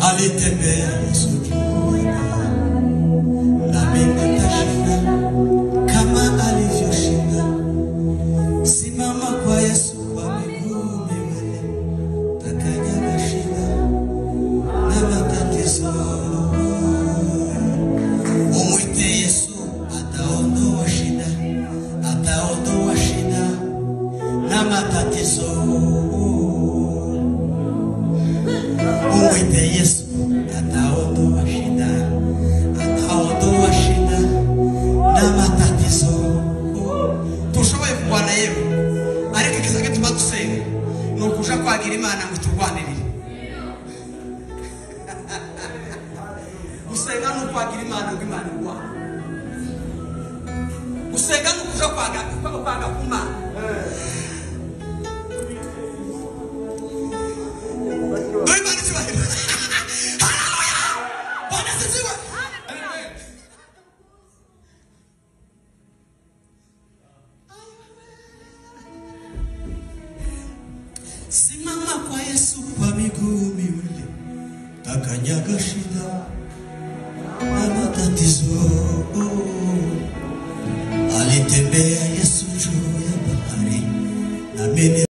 alitembea Yesu nami nitashinda kama alivyoshinda. Simama kwa Yesu kwa miguu miwili, takanyaga shida na matatizo. Umwite Yesu ataondoa shida, ataondoa shida na matatizo. Umwite Yesu ataondoa shida, ataondoa shida na matatizo. Tushoboye kubana yewe ariko kizaga tuba dusenga no kuja kwagira Imana ngo turwanirire. Usenga no kwagira Imana ngo Imana igwa. Usenga no kuja kwaga kuma. Simama kwa Yesu kwa miguu miwili, takanyaga shida na matatizo.